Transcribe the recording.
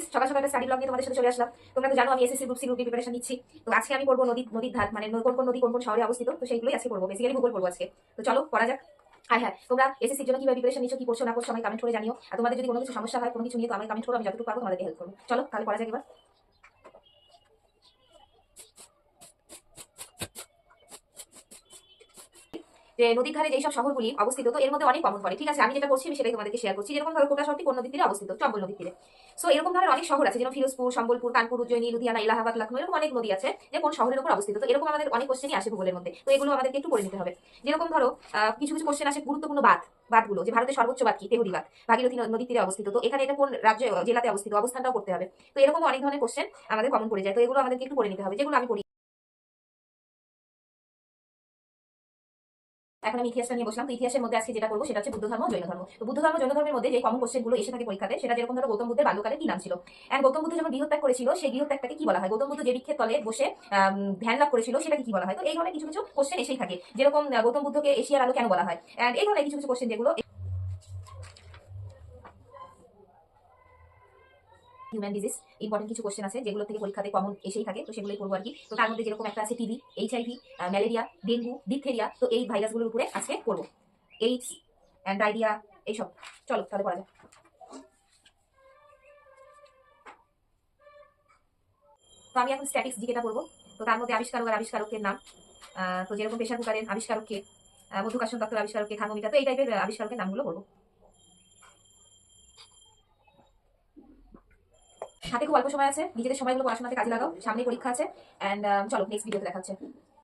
Guys, সকাল সকাল একটা স্টাডি ব্লগ নিয়ে তোমাদের সাথে চলে আসলাম। তোমরা তো জানো আমি SSC group C group preparation নিচ্ছি। তো আজকে আমি পড়বো নদীর ধার, মানে কোন কোন নদী কোন কোন শহরে অবস্থিত, তো সেইগুলোই আজকে পড়বো। বেসিক্যালি ভূগোল পড়বো আজকে। তো চলো পড়া যাক। আর হ্যাঁ, তোমরা এসএসসির জন্য কিভাবে প্রিপারেশন নিচ্ছ, কি করছো না করছো আমাকে কমেন্ট করে জানিও। আর তোমাদের যদি কোনো কিছু সমস্যা হয় কোনো কিছু নিয়ে, তো আমাকে কমেন্ট করো, আমি যতটুকু পারবো তোমাদেরকে হেল্প করবো। চলো তাহলে পড়া যাক এবার। যে নদীর ধারে যেসব শহরগুলি অবস্থিত, তো এর মধ্যে অনেক কমন পড়ে। ঠিক আছে, আমি যেটা করছি আমি সেটাই তোমাদেরকে শেয়ার করছি। যেরকম ধরো কোটা শহরটি কোন নদীর তীরে অবস্থিত? চম্বল নদীর তীরে। সো এরকম ধরনের অনেক শহর আছে, যেমন ফিরোজপুর, সম্বলপুর, কানপুর, উজ্জয়িনী, লুধিয়ানা, এলাহাবাদ, লখনৌ, এরকম অনেক নদী আছে যে কোন শহরের উপর অবস্থিত। তো এরকম আমাদের অনেক কোশ্চেনই আসে ভূগোলের মধ্যে, তো এগুলো আমাদেরকে একটু পড়ে নিতে হবে। যেরকম ধরো কিছু কিছু কোশ্চেন আসে গুরুত্বপূর্ণ বাঁধগুলো, যে ভারতের সর্বোচ্চ বাঁধ কি? তেহরি বাঁধ, ভাগীরথী নদীর তীরে অবস্থিত। তো এখানে এটা কোন রাজ্য জেলাতে অবস্থিত, অবস্থানটাও করতে হবে। তো এরকম অনেক ধরনের কোশ্চেন আমাদের কমন পড়ে যায়, তো এগুলো আমাদেরকে একটু পড়ে নিতে হবে, যেগুলো আমি পড়ি। এখন আমি ইতিহাসটা নিয়ে বসলাম। তো ইতিহাসের মধ্যে আজকে যেটা করবো সেটা হচ্ছে বুদ্ধ ধর্ম, জৈন ধর্ম। তো বুদ্ধ ধর্ম, জৈন ধর্মের মধ্যে যে কমন কোশ্চেন গুলো এসে থাকে পরীক্ষাতে, সেটা যেরকম ধরো গৌতম বুদ্ধের বাল্যকালে কি নাম ছিল, এন্ড গৌতম বুদ্ধ যখন গৃহত্যাগ করেছিল সেই গৃহত্যাগটাকে কি বলা হয়, গৌতম বুদ্ধ যে বৃক্ষের তলে বসে ধ্যান লাভ করেছিল সেটাকে কি বলা হয়। তো এই ধরনের কিছু কিছু কোশ্চেন এসেই থাকে, যেরকম গৌতম বুদ্ধকে এশিয়ার আলো কেন বলা হয়, এন্ড এই ধরনের কিছু কিছু কোশ্চেন যেগুলো হিউম্যান ডিজিজ, ইম্পর্টেন্ট কিছু কোশ্চেন আছে যেগুলো থেকে পরীক্ষাতে কমন এসেই থাকে, তো সেগুলোই পড়বো আর কি। তো তার মধ্যে যেরকম একটা আছে TB, HIV, malaria, dengue, diphtheria. তো এই ভাইরাসগুলোর উপরে আজকে পড়বো, এইডস অ্যান্ড ডায়রিয়া এইসব। চলো তাহলে পড়া যাক। তো আমি এখন স্ট্যাটিক্স জিকেটা পড়বো। তো তার মধ্যে আবিষ্কারক আর আবিষ্কারকের নাম, তো যেরকম প্রেশার কুকারের আবিষ্কারককে, মধুকাসন তত্ত্বের আবিষ্কারককে, থার্মোমিটার, তো এই টাইপের আবিষ্কারকের নামগুলো পড়বো। হাতে খুব অল্প সময় আছে, নিজেদের সময়গুলো পড়াশোনাতে কাজে লাগাও, সামনে পরীক্ষা আছে। অ্যান্ড চলো নেক্সট ভিডিওতে দেখা হচ্ছে।